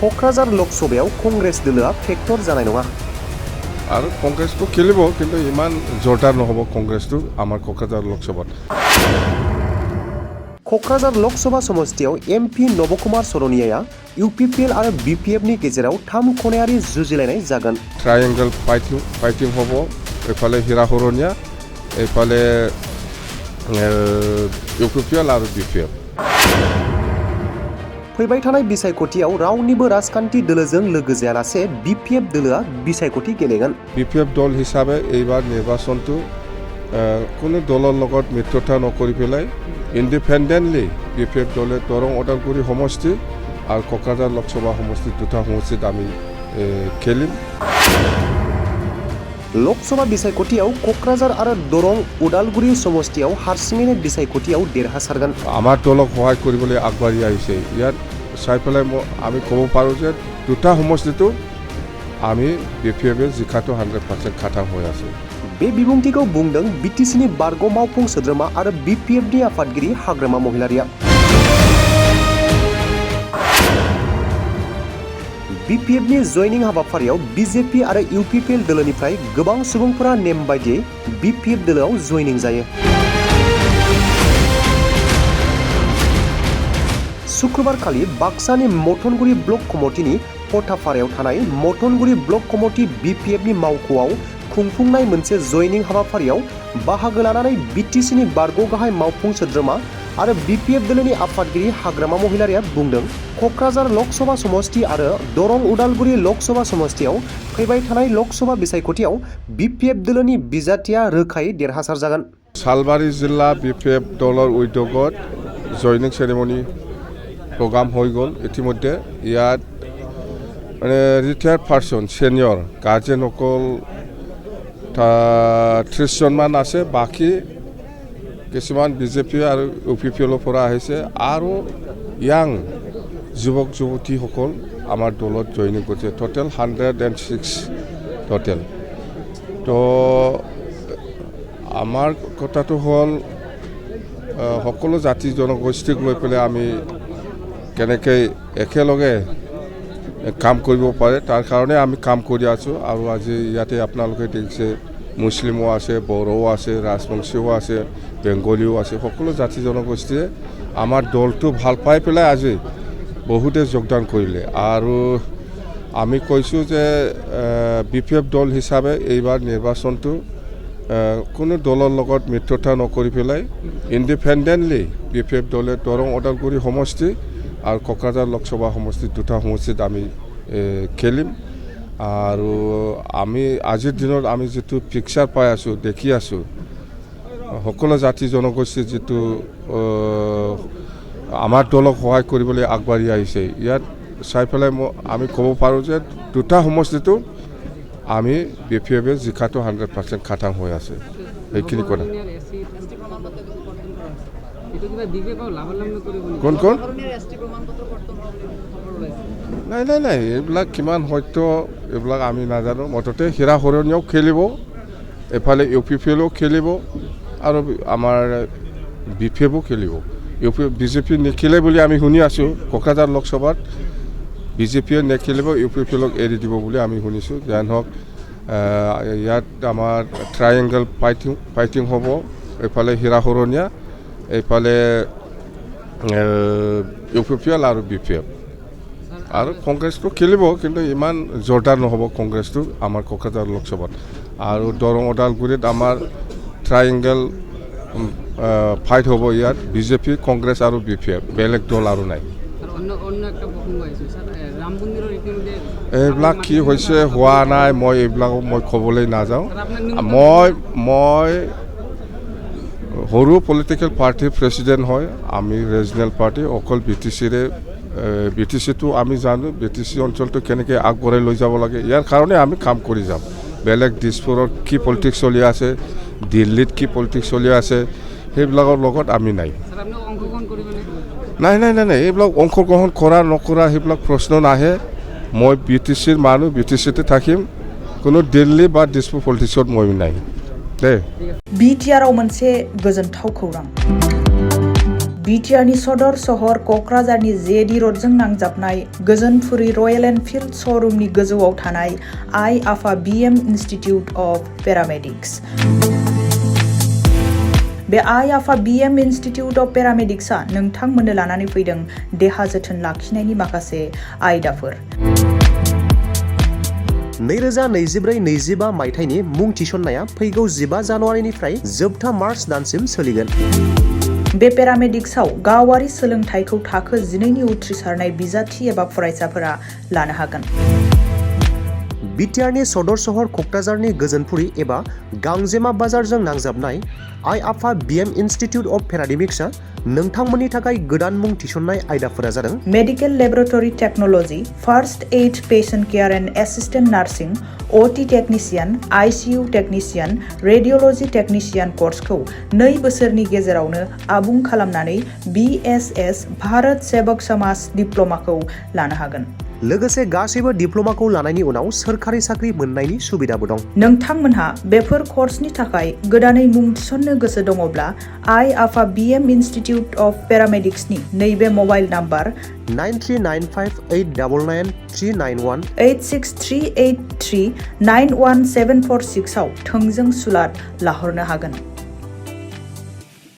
क'क्राझार लकसभायाव कंग्रेस दोलोआ फेक्टर जानाय नङा आरो कंग्रेसखौ खेलिब किन्तु इमान जरदार নহ'ব कंग्रेसটো আমাৰ क'क्राझार लकसभात क'क्राझार लकसभा समष्टियाव एमपि नबकुमार सरनियाया इउपिपिएल आरो बिपिएफनि गेजेराव 3 खनायारि जुजिलायनाय जागोन ट्रायंगल फाइटिं হ'ব एफाले हिरा हरनिया एफाले इउपिपिएल आरो बिपिएफ फैबाय थानाय बिसायख'थियाव रावनिबो राजखान्थि दोलोजों लोगो जायालासे बिपिएफ दोलोआ बिसायख'थि गेलेगोन बिपिएफ दल हिसाबै এইবাৰ নিৰ্বাচনটো কোনো দলৰ লগত মিত্ৰতা নকৰি পেলাই ইন্ডিপেন্ডেন্টলি বিপিএফ দলে দৰং ওদালগুৰি সমষ্টি আৰু কক্ৰাঝাৰ লোকসভা সমষ্টি দুটা সমষ্টিত আমি খেলিম लोकसभा बिसायख'थियाव क'क्राझार आरो दरं उदालगुरि समष्टियाव हारसिङैनो बिसायख'थियाव देरहासारगोन আমাৰ দলক সহায় কৰিবলৈ আগবাঢ়ি আহিছে ইয়াত চাই পেলাই আমি ক'ব পাৰোঁ যে দুটা সমষ্টিটো আমি বিপিএফে জিকাটো 100% খাটাং হৈ আছে बे बिबुंथिखौ बुंदों बिटिसिनि बारग' मावफुं सोद्रोमा आरो बिपिएफनि आफादगिरि हाग्रामा महिलारिया बिपिएफनि जयनिं हाबाफारियाव बिजेपि आरो इउपिपिएल दोलोनिफ्राय गोबां सुबुंफोरा नेम बायदियै बिपिएफ दोलोआव जयनिं जायो शुक्रबारखालि बाक्सानि मथनगुरि ब्लक कमिटिनि पटाफारायाव थानाय मथनगुरि ब्लक कमिटि बिपिएफनि मावख'आव खुंफुंनाय मोनसे जयनिं हाबाफारियाव बाहागो लानानै बिटिसिनि बारग' गाहाय मावफुं सोद्रोमा आरो बिपिएफ दोलोनि आफादगिरि हाग्रामा महिलारिया बुंदों क'क्राझार लकसभा समष्टि आरो दरं उदालगुरि लकसभा समष्टियाव फैबाय थानाय लकसभा बिसायख'थियाव बिपिएफ दोलोनि बिजाथिया रोखायै देरहासार जागोन सालबारि जिल्ला बिपिएफ दলৰ उद्योगत जयनिं सेरेमनी प्रग्राम হৈ গ'ল ইতিমধ্যে ইয়াত মানে ৰিটায়াৰ্ড পাৰ্সন সিনিয়ৰ গাৰ্জেনসকল 30 জনমান আছে বাকি কিছুমান বিজেপি আৰু ইউপিপিএলৰ পৰা আহিছে আৰু ইয়াং যুৱক যুৱতীসকল আমাৰ দলত জইনিং কৰিছে টোটেল 106 টোটেল তো আমাৰ কথাটো হ'ল সকলো জাতি জনগোষ্ঠীক লৈ পেলাই আমি কেনেকৈ একেলগে কাম কৰিব পাৰে তাৰ কাৰণে আমি কাম কৰি আছোঁ আৰু আজি ইয়াতে আপোনালোকে দেখিছে মুছলিমো আছে বড়ো আছে ৰাজবংশীও আছে বেংগলীও আছে সকলো জাতি জনগোষ্ঠীয়ে আমাৰ দলটো ভাল পাই পেলাই আজি বহুতে যোগদান কৰিলে আৰু আমি কৈছোঁ যে বিপিএফ দল হিচাপে এইবাৰ নিৰ্বাচনটো কোনো দলৰ লগত মিত্ৰতা নকৰি পেলাই ইন্ডিপেন্ডেন্টলি বিপিএফ দলে দৰং ওদালগুৰি সমষ্টি আৰু কক্ৰাঝাৰ লোকসভা সমষ্টি দুটা সমষ্টিত আমি খেলিম আৰু আমি আজিৰ দিনত আমি যেটো পিকচাৰ পাই আছোঁ দেখি আছোঁ সকলো জাতি জনগোষ্ঠী যেটো আমাৰ দলক সহায় কৰিবলৈ আগবাঢ়ি আহিছে ইয়াত চাই পেলাই আমি ক'ব পাৰোঁ যে দুটা সমষ্টিটো আমি বিপিএফে জিকাটো 100% খাটাং হৈ আছে এইখিনি কথা কোন কোন নাই এইবিলাক কিমান সত্য এইবিলাক আমি নাজানো মুঠতে হীৰা হৰণীয়াও খেলিব এফালে ইউপিপিএলও খেলিব আৰু আমাৰ বিপিএফও খেলিব বিজেপি নেখেলে বুলি আমি শুনি আছোঁ কক্ৰাঝাৰ লোকসভাত বিজেপিয়ে নেখেলিব ইউপিপিএলক এৰি দিব বুলি আমি শুনিছোঁ যেন হওক ইয়াত আমাৰ ট্ৰায়েংগল ফাইটিং হ'ব এফালে হীৰা হৰণীয়া এইফালে ইউপিপিএল আৰু বিপিএফ আৰু কংগ্ৰেছটো খেলিব কিন্তু ইমান জৰদাৰ নহ'ব কংগ্ৰেছটো আমাৰ কক্ৰাঝাৰ লোকসভাত আৰু দৰং ওদালগুৰিত আমাৰ ট্ৰায়েংগল ফাইট হ'ব ইয়াত বিজেপি কংগ্ৰেছ আৰু বিপিএফ বেলেগ দল আৰু নাই এইবিলাক কি হৈছে হোৱা নাই মই এইবিলাকক মই ক'বলৈ নাযাওঁ মই সৰু পলিটিকেল পাৰ্টিৰ প্ৰেছিডেণ্ট হয় আমি ৰিজনেল পাৰ্টি অকল বিটিচিটো আমি জানো বিটিচি অঞ্চলটো কেনেকৈ আগবঢ়াই লৈ যাব লাগে ইয়াৰ কাৰণে আমি কাম কৰি যাম বেলেগ দিছপুৰত কি পলিটিক্স চলি আছে দিল্লীত কি পলিটিক্স চলি আছে সেইবিলাকৰ লগত আমি নাই এইবিলাক অংশগ্ৰহণ কৰা নকৰা সেইবিলাক प्रश्न নাহে মই বিটিচিৰ মানুহ বিটিচিতে থাকিম কোনো দিল্লী বা দিছপুৰ পলিটিক্সত মই নাই দে बिटिआरआव मोनसे गोजोनथाव खौरां बिटिआरनि सदर सहर क'क्राझारनि जेडि रडजों नांजाबनाय गोजोनपुरी रयेल एनफिल्ड श'रुमनि गोजौआव थानाय आइ आफा बिएम इनस्टिट्यूट अफ पेरामेडिक्स। बे आइ आफा बिएम इनस्टिट्यूट अफ पेरामेडिक्सआ नोंथांमोननो लानानै फैदों देहा जोथोन लाखिनायनि माखासे आयदाफोर। 2024-25 मायथाइनि मुं थिसननाया फैगौ 15 जानुवारिनिफ्राय जोबथा मार्च दानसिम सोलिगोन। बे पेरामेडिक्सआव गावारि सोलोंथाइखौ थाखो 12नि उथ्रिसारनाय बिजाथि एबा फरायसाफोरा लानो हागोन। बिटिआरनि सदर सहर क'क्राझारनि गोजोनपुरी एबा गांजेमा बाजारजों नांजाबनाय आइ आफा बिएम इनस्टिट्यूट अफ पेरामेडिक्सआ नोंथांमोननि थाखाय गोदान मुं थिसननाय आयदाफोरा जादों medical laboratory technology, first aid patient care and assistant nursing, OT technician, ICU technician, radiology technician कोर्सखौ 2 बोसोरनि गेजेरावनो आबुं खालामनानै बीएसएस भारत सेवक समाज डिप्लोमाखौ लानो हागोन। लोगोसे गासैबो डिप्लोमाखौ लानायनि उनाव सोरखारि साख्रि मोननायनि सुबिदाबो दं। नोंथांमोनहा बेफोर कर्सनि थाखाय गोदानै मुं थिसननो गोसो दङब्ला आइ आफा बिएम इनस्टिट्यूट अफ पेरामेडिक्सनि नैबे मबाइल नाम्बार 9395899391 86383914746 आव थोंजों सुलाद लाहरनो हागोन।